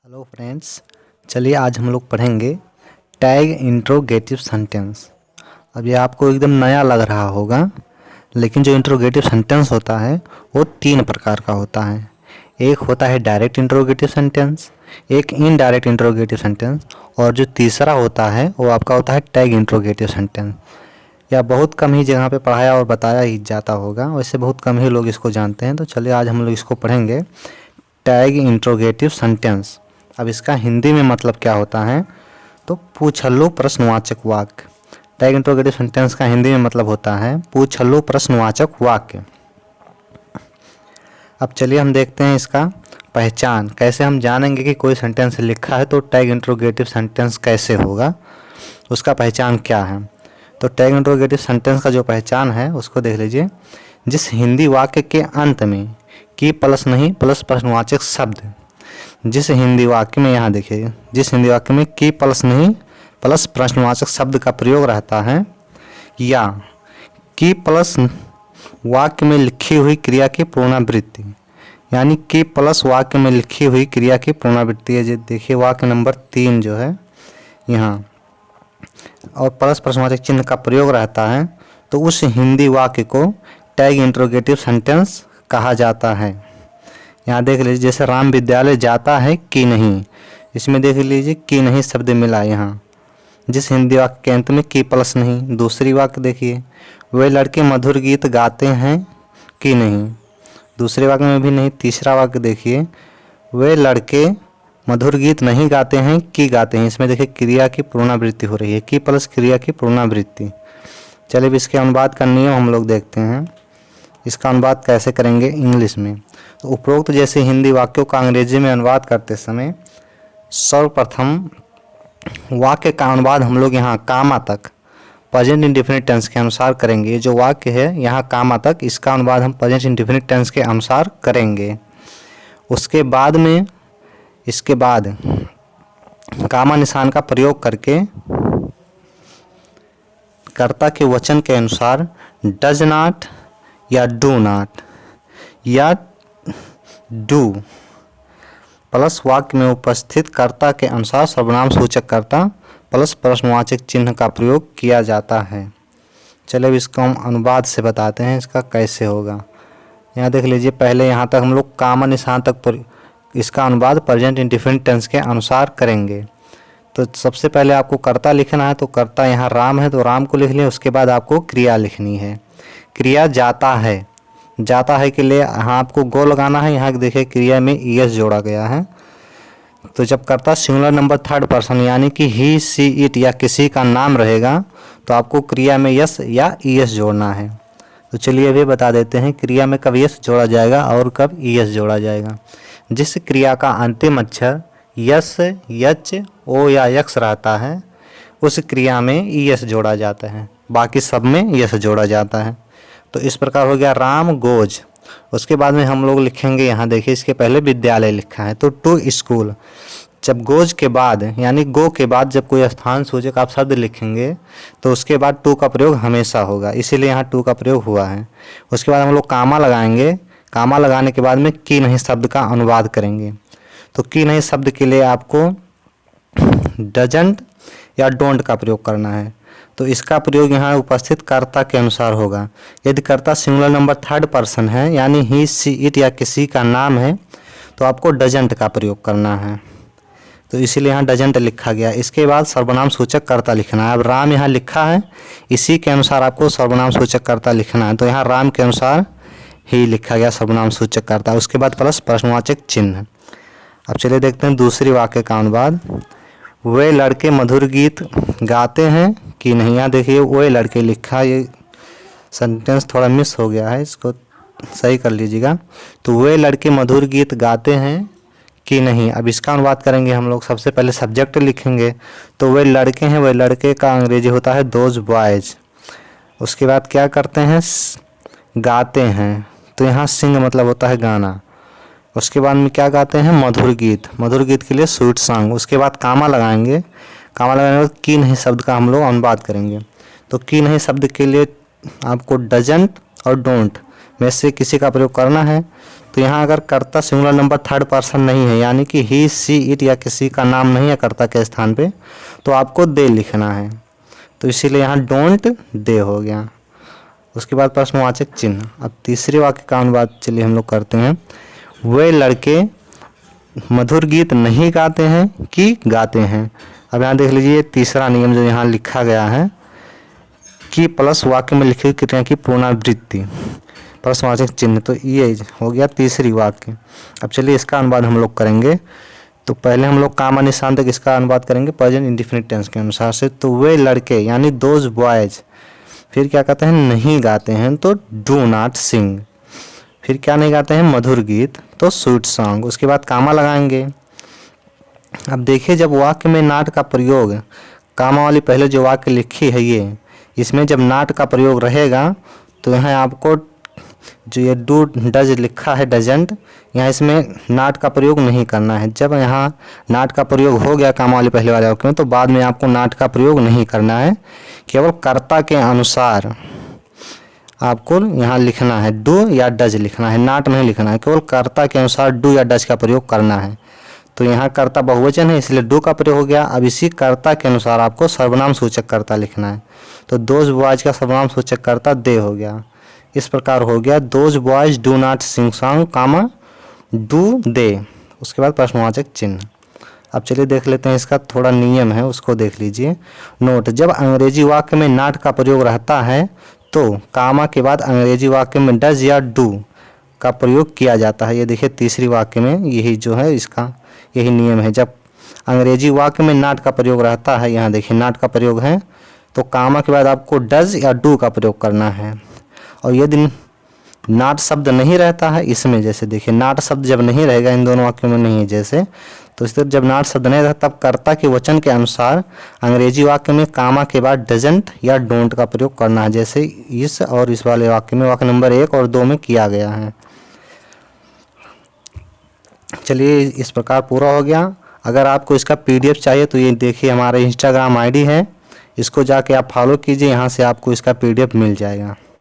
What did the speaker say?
Hello friends, चलिए आज हम लोग पढ़ेंगे टैग इंट्रोगेटिव सेंटेंस। अब ये आपको एकदम नया लग रहा होगा, लेकिन जो इंट्रोगेटिव सेंटेंस होता है वो तीन प्रकार का होता है। एक होता है डायरेक्ट इंट्रोगेटिव सेंटेंस, एक इनडायरेक्ट इंट्रोगेटिव सेंटेंस, और जो तीसरा होता है वो आपका होता है टैग इंट्रोगेटिव सेंटेंस। या बहुत कम ही जगह पे पढ़ाया और बताया ही जाता होगा, वैसे बहुत कम ही लोग इसको जानते हैं। तो चलिए आज हम लोग इसको पढ़ेंगे, टैग इंट्रोगेटिव सेंटेंस। अब इसका हिंदी में मतलब क्या होता है, तो पूछल्लो प्रश्नवाचक वाक्य। टैग इंट्रोगेटिव सेंटेंस का हिंदी में मतलब होता है पूछल्लो प्रश्नवाचक वाक्य। अब चलिए हम देखते हैं इसका पहचान, कैसे हम जानेंगे कि कोई सेंटेंस लिखा है तो टैग इंट्रोगेटिव सेंटेंस कैसे होगा, उसका पहचान क्या है। तो टैग इंट्रोगेटिव सेंटेंस का जो पहचान है उसको देख लीजिए। जिस हिंदी वाक्य के अंत में की प्लस नहीं प्लस प्रश्नवाचक शब्द, जिस हिंदी वाक्य में, यहाँ देखिए, जिस हिंदी वाक्य में की प्लस नहीं प्लस प्रश्नवाचक शब्द का प्रयोग रहता है, या की प्लस वाक्य में लिखी हुई क्रिया की पुनरावृत्ति, यानी की प्लस वाक्य में लिखी हुई क्रिया की पुनरावृत्ति है। जो देखिए वाक्य नंबर 3 जो है यहाँ, और प्लस प्रश्नवाचक चिन्ह का प्रयोग रहता है, तो उस हिंदी वाक्य को टैग इंट्रोगेटिव सेंटेंस कहा जाता है। यहाँ देख लीजिए, जैसे राम विद्यालय जाता है कि नहीं, इसमें देख लीजिए कि नहीं शब्द मिला यहाँ, जिस हिंदी वाक्य के अंत में की प्लस नहीं। दूसरी वाक्य देखिए, वे लड़के मधुर गीत गाते हैं कि नहीं, दूसरे वाक्य में भी नहीं। तीसरा वाक्य देखिए, वे लड़के मधुर गीत नहीं गाते हैं कि गाते हैं, इसमें देखिए क्रिया की पुनरावृत्ति हो रही है, की प्लस क्रिया की पुनरावृत्ति। चलिए अब इसके अनुवाद का नियम हम लोग देखते हैं। इसका अनुवाद कैसे करेंगे इंग्लिश में। तो उपरोक्त जैसे हिंदी वाक्यों का अंग्रेजी में अनुवाद करते समय सर्वप्रथम वाक्य का अनुवाद हम लोग यहाँ कामा तक प्रेजेंट इंडेफिनिट टेंस के अनुसार करेंगे। ये जो वाक्य है यहाँ कामा तक, इसका अनुवाद हम प्रेजेंट इंडेफिनिट टेंस के अनुसार करेंगे। उसके बाद में, इसके बाद कामा निशान का प्रयोग करके कर्ता के वचन के अनुसार डज नॉट या डू नॉट या डू प्लस वाक्य में उपस्थित कर्ता के अनुसार सर्वनाम सूचक कर्ता प्लस प्रश्नवाचक चिन्ह का प्रयोग किया जाता है। चलिए अब इसको हम अनुवाद से बताते हैं इसका कैसे होगा। यहाँ देख लीजिए, पहले यहाँ तक हम लोग कामा निशान तक इसका अनुवाद प्रेजेंट इंडेफिनिट टेंस के अनुसार करेंगे। तो सबसे पहले आपको कर्ता लिखना है, तो कर्ता यहाँ राम है तो राम को लिख लें। उसके बाद आपको क्रिया लिखनी है। क्रिया जाता है, जाता है के लिए यहाँ आपको गो लगाना है। यहाँ देखिए क्रिया में ईएस जोड़ा गया है। तो जब कर्ता सिंगुलर नंबर थर्ड पर्सन यानी कि ही सी इट या किसी का नाम रहेगा, तो आपको क्रिया में यस या ईएस जोड़ना है। तो चलिए अभी बता देते हैं क्रिया में कब यस जोड़ा जाएगा और कब ईएस जोड़ा जाएगा। जिस क्रिया का अंतिम अक्षर यस, यच, ओ या यक्स रहता है, उस क्रिया में ईएस जोड़ा जाता है, बाकी सब में यस जोड़ा जाता है। तो इस प्रकार हो गया राम गोज। उसके बाद में हम लोग लिखेंगे, यहाँ देखिए इसके पहले विद्यालय लिखा है तो टू स्कूल। जब गोज के बाद यानी गो के बाद जब कोई स्थान सूचक आप शब्द लिखेंगे तो उसके बाद टू का प्रयोग हमेशा होगा, इसीलिए यहाँ टू का प्रयोग हुआ है। उसके बाद हम लोग कामा लगाएंगे। कामा लगाने के बाद में की नहीं शब्द का अनुवाद करेंगे। तो की नहीं शब्द के लिए आपको डजंट या डोंट का प्रयोग करना है। तो इसका प्रयोग यहाँ उपस्थित कर्ता के अनुसार होगा। यदि कर्ता सिंगुलर नंबर थर्ड पर्सन है यानी ही सी इट या किसी का नाम है, तो आपको डजंट का प्रयोग करना है। तो इसीलिए यहाँ डजंट लिखा गया। इसके बाद सर्वनाम सूचक कर्ता लिखना है। अब राम यहाँ लिखा है, इसी के अनुसार आपको सर्वनाम सूचक कर्ता लिखना है। तो यहाँ राम के अनुसार ही लिखा गया सर्वनाम सूचक कर्ता। उसके बाद प्लस प्रश्नवाचक चिन्ह। अब चलिए देखते हैं दूसरी वाक्य का अनुवाद। वे लड़के मधुर गीत गाते हैं कि नहीं। यहाँ देखिए वे लड़के लिखा, ये सेंटेंस थोड़ा मिस हो गया है, इसको सही कर लीजिएगा। तो वे लड़के मधुर गीत गाते हैं कि नहीं। अब इसका अनुवाद करेंगे हम लोग। सबसे पहले सब्जेक्ट लिखेंगे, तो वे लड़के हैं, वे लड़के का अंग्रेजी होता है दोज बॉयज। उसके बाद क्या करते हैं, गाते हैं, तो यहाँ सिंग मतलब होता है गाना। उसके बाद में क्या गाते हैं, मधुर गीत, मधुर गीत के लिए स्वीट सॉन्ग। उसके बाद कामा लगाएंगे। कामा लगाने के बाद की नहीं शब्द का हम लोग अनुवाद करेंगे। तो की नहीं शब्द के लिए आपको डजंट और डोंट में से किसी का प्रयोग करना है, तो यहाँ अगर कर्ता सिंगुलर नंबर थर्ड पर्सन नहीं है, यानी कि ही, सी, इट या किसी का नाम नहीं है कर्ता के स्थान पे, तो आपको दे लिखना है। तो इसीलिए यहाँ डोंट दे हो गया। उसके बाद प्रश्नवाचक चिन्ह। अब तीसरे वाक्य का अनुवाद चलिए हम लोग करते हैं। वे लड़के मधुर गीत नहीं गाते हैं कि गाते हैं। अब यहाँ देख लीजिए तीसरा नियम जो यहाँ लिखा गया है कि प्लस वाक्य में लिखी क्रिया की पुनरावृत्ति प्रश्नवाचक चिन्ह, तो ये हो गया तीसरी वाक्य। अब चलिए इसका अनुवाद हम लोग करेंगे। तो पहले हम लोग कामा निशान तक इसका अनुवाद करेंगे प्रेजेंट इंडेफिनिट टेंस के अनुसार से। तो वे लड़के यानी दोज बॉयज, फिर क्या कहते हैं, नहीं गाते हैं, तो डू नॉट सिंग। फिर क्या नहीं गाते हैं, मधुर गीत, तो स्वीट सॉन्ग। उसके बाद कामा लगाएंगे। अब देखिए जब वाक्य में नाट का प्रयोग, कामा वाली पहले जो वाक्य लिखी है ये, इसमें जब नाट का प्रयोग रहेगा तो यहाँ आपको जो ये डू डज लिखा है डजंट, यहाँ इसमें नाट का प्रयोग नहीं करना है। जब यहाँ नाट का प्रयोग हो गया कामा वाले पहले वाले वाक्य में, तो बाद में आपको नाट का प्रयोग नहीं करना है। केवल कर्ता के अनुसार आपको यहाँ लिखना है, डू या डज लिखना है, नाट नहीं लिखना है। केवल कर्ता के अनुसार डू या डज का प्रयोग करना है। तो यहाँ कर्ता बहुवचन है इसलिए डू का प्रयोग हो गया। अब इसी कर्ता के अनुसार आपको सर्वनाम सूचक कर्ता लिखना है। तो दोज बॉयज का सर्वनाम सूचक कर्ता दे हो गया। इस प्रकार हो गया those boys do not sing song comma do they. उसके बाद प्रश्नवाचक चिन्ह। अब चलिए देख लेते हैं, इसका थोड़ा नियम है उसको देख लीजिए। नोट, जब अंग्रेजी वाक्य में नॉट का प्रयोग रहता है तो कामा के बाद अंग्रेजी वाक्य में डज या डू का प्रयोग किया जाता है। ये देखिए तीसरी वाक्य में यही जो है इसका यही नियम है। जब अंग्रेजी वाक्य में नॉट का प्रयोग रहता है, यहाँ देखिए नॉट का प्रयोग है, तो कामा के बाद आपको डज या डू का प्रयोग करना है। और यदि नॉट शब्द नहीं रहता है इसमें, जैसे देखिए नॉट शब्द जब नहीं रहेगा इन दोनों वाक्यों में नहीं है जैसे, तो इस तरह जब नॉट शब्द नहीं रहता तब कर्ता के वचन के अनुसार अंग्रेजी वाक्य में कामा के बाद डजंट या डोंट का प्रयोग करना है, जैसे इस और इस वाले वाक्य में वाक्य नंबर 1 और 2 में किया गया है। चलिए इस प्रकार पूरा हो गया। अगर आपको इसका PDF चाहिए तो ये देखिए हमारा इंस्टाग्राम ID है, इसको जाके आप फॉलो कीजिए, यहाँ से आपको इसका PDF मिल जाएगा।